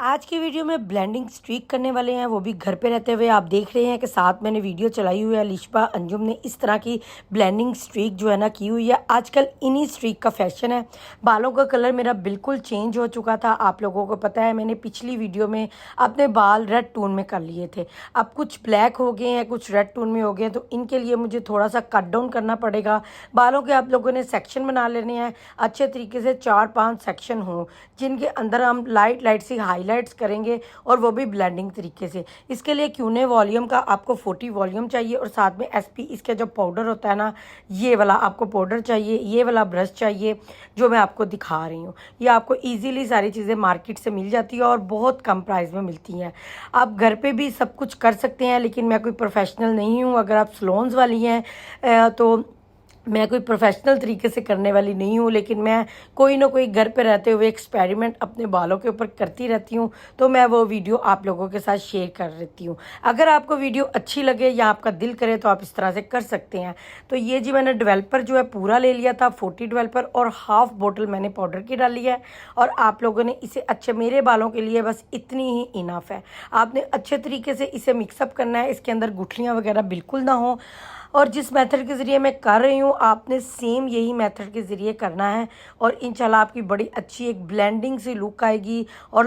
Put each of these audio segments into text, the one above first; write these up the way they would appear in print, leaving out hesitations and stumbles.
आज की वीडियो में ब्लेंडिंग स्ट्रीक करने वाले हैं, वो भी घर पे रहते हुए। आप देख रहे हैं कि साथ मैंने वीडियो चलाई हुई है। लिशबा अंजुम ने इस तरह की ब्लेंडिंग स्ट्रीक जो है ना की हुई है। आजकल इन्हीं स्ट्रीक का फैशन है। बालों का कलर मेरा बिल्कुल चेंज हो चुका था, आप लोगों को पता है। मैंने पिछली वीडियो में अपने बाल रेड टोन में कर लिए थे, अब कुछ ब्लैक हो गए हैं, कुछ रेड टोन में हो गए हैं, तो इनके लिए मुझे थोड़ा सा कट डाउन करना पड़ेगा। बालों के आप लोगों ने सेक्शन बना लेने हैं अच्छे तरीके से, 4-5 सेक्शन हों जिनके अंदर हम लाइट लाइट सी हाईलाइट्स करेंगे, और वो भी ब्लेंडिंग तरीके से। इसके लिए क्यूने वॉल्यूम का आपको 40 वॉल्यूम चाहिए, और साथ में एसपी इसका जो पाउडर होता है ना, ये वाला आपको पाउडर चाहिए। ये वाला ब्रश चाहिए जो मैं आपको दिखा रही हूँ। ये आपको इजीली सारी चीज़ें मार्केट से मिल जाती है और बहुत कम प्राइस में मिलती हैं। आप घर पे भी सब कुछ कर सकते हैं, लेकिन मैं कोई प्रोफेशनल नहीं हूँ। अगर आप सलोन्स वाली हैं तो मैं कोई प्रोफेशनल तरीके से करने वाली नहीं हूँ, लेकिन मैं कोई ना कोई घर पे रहते हुए एक्सपेरिमेंट अपने बालों के ऊपर करती रहती हूँ, तो मैं वो वीडियो आप लोगों के साथ शेयर कर देती हूँ। अगर आपको वीडियो अच्छी लगे या आपका दिल करे तो आप इस तरह से कर सकते हैं। तो ये जी मैंने डेवलपर जो है पूरा ले लिया था, 40 डेवलपर, और हाफ बोतल मैंने पाउडर की डाली है। और आप लोगों ने इसे अच्छे, मेरे बालों के लिए बस इतनी ही इनफ है। आपने अच्छे तरीके से इसे मिक्सअप करना है, इसके अंदर गुठलियाँ वगैरह बिल्कुल ना हो। और जिस मेथड के ज़रिए मैं कर रही हूँ, आपने सेम यही मेथड के ज़रिए करना है, और इंशाल्लाह आपकी बड़ी अच्छी एक ब्लेंडिंग सी लुक आएगी, और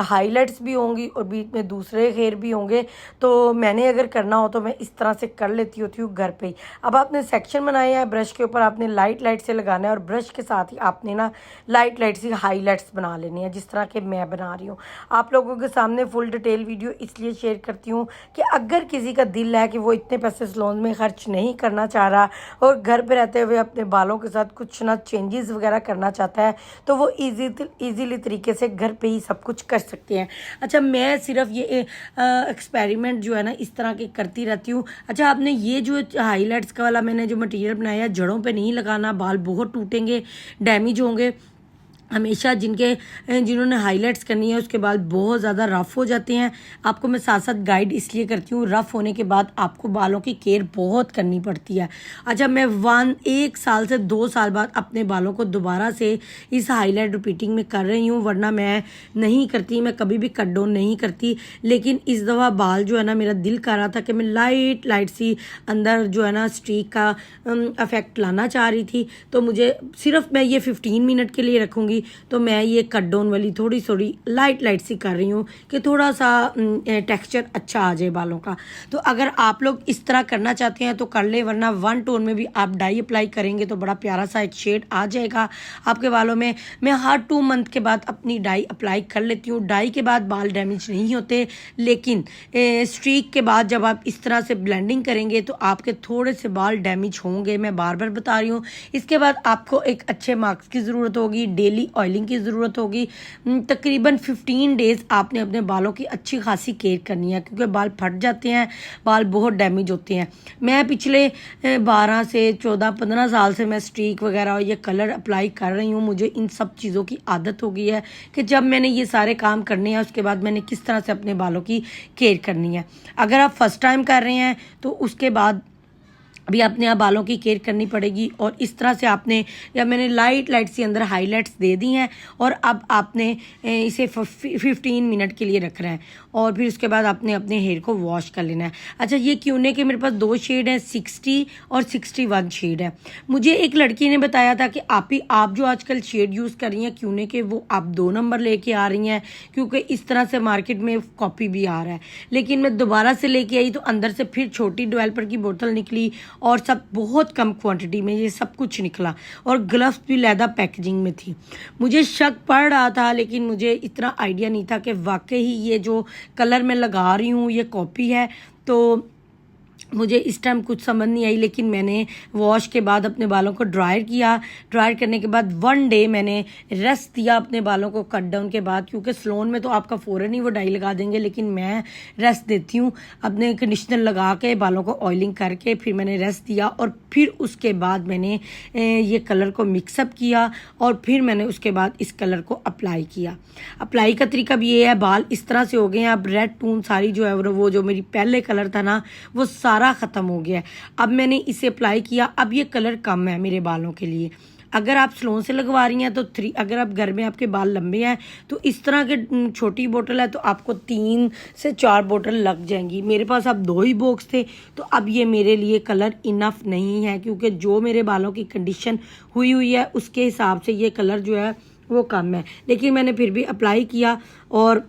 हाईलाइट्स भी होंगी और बीच में दूसरे हेयर भी होंगे। तो मैंने अगर करना हो तो मैं इस तरह से कर लेती होती हूँ घर पे ही। अब आपने सेक्शन बनाए हैं, ब्रश के ऊपर आपने लाइट लाइट से लगाना है, और ब्रश के साथ ही आपने ना लाइट लाइट सी हाईलाइट्स बना लेनी है, जिस तरह के मैं बना रही हूँ। आप लोगों के सामने फुल डिटेल वीडियो इसलिए शेयर करती हूँ कि अगर किसी का दिल है कि वो इतने पैसे सलोन में खर्च नहीं करना चाह रहा और घर पे रहते हुए अपने बालों के साथ कुछ ना चेंजेस वगैरह करना चाहता है, तो वो इजीली तरीके से घर पे ही सब कुछ कर सकते हैं। अच्छा, मैं सिर्फ ये एक्सपेरिमेंट जो है ना इस तरह के करती रहती हूँ। अच्छा, आपने ये जो हाईलाइट्स का वाला मैंने जो मटेरियल बनाया, जड़ों पे नहीं लगाना, बाल बहुत टूटेंगे, डैमेज होंगे। हमेशा जिन्होंने हाईलाइट्स करनी है उसके बाद बहुत ज़्यादा रफ़ हो जाते हैं। आपको मैं साथ साथ गाइड इसलिए करती हूँ, रफ़ होने के बाद आपको बालों की केयर बहुत करनी पड़ती है। अच्छा, मैं 1 साल से 2 साल बाद अपने बालों को दोबारा से इस हाईलाइट रिपीटिंग में कर रही हूँ, वरना मैं नहीं करती, मैं कभी भी कट डाउन नहीं करती। लेकिन इस दफ़ा बाल जो है ना, मेरा दिल कर रहा था कि मैं लाइट लाइट सी अंदर जो है ना स्ट्रीक का इफेक्ट लाना चाह रही थी। तो मुझे सिर्फ, मैं ये 15 मिनट के लिए रखूँगी, तो मैं ये कट डाउन वाली थोड़ी थोड़ी लाइट लाइट सी कर रही हूँ कि थोड़ा सा टेक्सचर अच्छा आ जाए बालों का। तो अगर आप लोग इस तरह करना चाहते हैं तो कर ले, वरना 1 टोन में भी आप डाई अप्लाई करेंगे तो बड़ा प्यारा सा एक शेड आ जाएगा आपके बालों में। मैं हर 2 मंथ के बाद अपनी डाई अप्लाई कर लेती हूँ। डाई के बाद बाल डैमेज नहीं होते, लेकिन स्ट्रीक के बाद जब आप इस तरह से ब्लेंडिंग करेंगे तो आपके थोड़े से बाल डैमेज होंगे, मैं बार बार बता रही हूँ। इसके बाद आपको एक अच्छे मास्क की ज़रूरत होगी, डेली ऑयलिंग की ज़रूरत होगी। तकरीबन 15 डेज़ आपने अपने बालों की अच्छी खासी केयर करनी है, क्योंकि बाल फट जाते हैं, बाल बहुत डैमेज होते हैं। मैं पिछले 12 से 14-15 साल से मैं स्ट्रीक वगैरह और ये कलर अप्लाई कर रही हूँ। मुझे इन सब चीज़ों की आदत हो गई है कि जब मैंने ये सारे काम करने हैं उसके बाद मैंने किस तरह से अपने बालों की केयर करनी है। अगर आप फर्स्ट टाइम कर रहे हैं तो उसके बाद अभी अपने आप बालों की केयर करनी पड़ेगी। और इस तरह से आपने, या मैंने लाइट लाइट सी अंदर हाईलाइट्स दे दी हैं, और अब आपने इसे 15 मिनट के लिए रखना है, और फिर उसके बाद आपने अपने हेयर को वॉश कर लेना है। अच्छा, ये क्यूने के मेरे पास 2 शेड हैं, 60 और 61 शेड है। मुझे एक लड़की ने बताया था कि आप जो आजकल शेड यूज़ कर रही हैं क्यूने के, वो आप 2 नंबर लेके आ रही हैं, क्योंकि इस तरह से मार्केट में कॉपी भी आ रहा है। लेकिन मैं दोबारा से लेके आई तो अंदर से फिर छोटी डेवलपर की बोतल निकली, और सब बहुत कम क्वांटिटी में ये सब कुछ निकला, और ग्लव्स भी लैदा पैकेजिंग में थी। मुझे शक पड़ रहा था, लेकिन मुझे इतना आइडिया नहीं था कि वाकई ही ये जो कलर मैं लगा रही हूँ ये कॉपी है। तो मुझे इस टाइम कुछ समझ नहीं आई, लेकिन मैंने वॉश के बाद अपने बालों को ड्रायर किया। ड्रायर करने के बाद 1 डे मैंने रेस्ट दिया अपने बालों को कट डाउन के बाद, क्योंकि सलोन में तो आपका फ़ौरन ही वो डाई लगा देंगे, लेकिन मैं रेस्ट देती हूँ। अपने कंडीशनर लगा के बालों को ऑयलिंग करके फिर मैंने रेस्ट दिया, और फिर उसके बाद मैंने ये कलर को मिक्सअप किया, और फिर मैंने उसके बाद इस कलर को अप्लाई किया। अप्लाई का तरीका भी ये है, बाल इस तरह से हो गए हैं। अब रेड टून सारी जो है वो जो मेरी पहले कलर था ना, वो सारा ख़त्म हो गया है। अब मैंने इसे अप्लाई किया, अब ये कलर कम है मेरे बालों के लिए। अगर आप सलोन से लगवा रही हैं तो 3, अगर आप घर में आपके बाल लंबे हैं तो इस तरह के छोटी बोतल है तो आपको 3 से 4 बोतल लग जाएंगी। मेरे पास अब 2 ही बॉक्स थे तो अब ये मेरे लिए कलर इनफ नहीं है, क्योंकि जो मेरे बालों की कंडीशन हुई है उसके हिसाब से ये कलर जो है वो कम है। लेकिन मैंने फिर भी अप्लाई किया और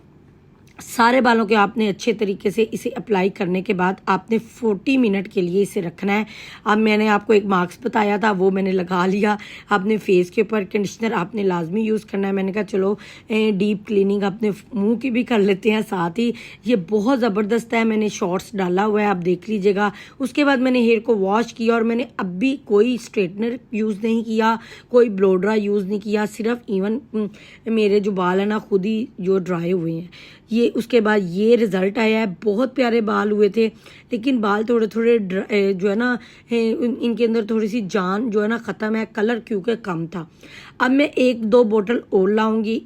सारे बालों के आपने अच्छे तरीके से इसे अप्लाई करने के बाद आपने 40 मिनट के लिए इसे रखना है। अब मैंने आपको एक मास्क बताया था वो मैंने लगा लिया। आपने फेस के ऊपर कंडीशनर आपने लाजमी यूज़ करना है। मैंने कहा चलो डीप क्लीनिंग अपने मुंह की भी कर लेते हैं साथ ही। ये बहुत ज़बरदस्त है, मैंने शॉर्ट्स डाला हुआ है, आप देख लीजिएगा। उसके बाद मैंने हेयर को वॉश किया और मैंने अब भी कोई स्ट्रेटनर यूज़ नहीं किया, कोई ब्लो ड्राई यूज़ नहीं किया, सिर्फ इवन मेरे जो बाल है ना खुद ही जो ड्राई हुए हैं ये। उसके बाद ये रिज़ल्ट आया है, बहुत प्यारे बाल हुए थे, लेकिन बाल थोड़े थोड़े जो है ना इनके अंदर थोड़ी सी जान जो है ना ख़त्म है, कलर क्योंकि कम था। अब मैं 1-2 बोतल और लाऊंगी,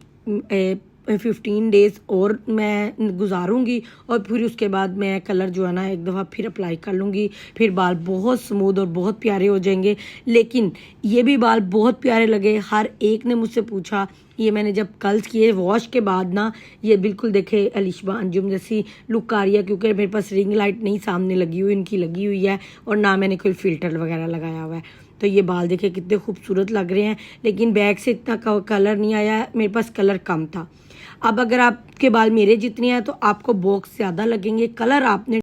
15 डेज़ और मैं गुजारूंगी और फिर उसके बाद मैं कलर जो है ना एक दफ़ा फिर अप्लाई कर लूँगी। फिर बाल बहुत स्मूथ और बहुत प्यारे हो जाएंगे। लेकिन ये भी बाल बहुत प्यारे लगे, हर एक ने मुझसे पूछा। ये मैंने जब कल किए वॉश के बाद ना ये बिल्कुल देखे अलिशबा अंजुम जैसी लुक आ रही है, क्योंकि मेरे पास रिंग लाइट नहीं सामने लगी हुई, इनकी लगी हुई है और ना मैंने कोई फ़िल्टर वगैरह लगाया हुआ है। तो ये बाल देखे कितने खूबसूरत लग रहे हैं, लेकिन बैक से इतना कलर नहीं आया, मेरे पास कलर कम था। अब अगर आपके बाल मेरे जितने हैं तो आपको बॉक्स ज़्यादा लगेंगे। कलर आपने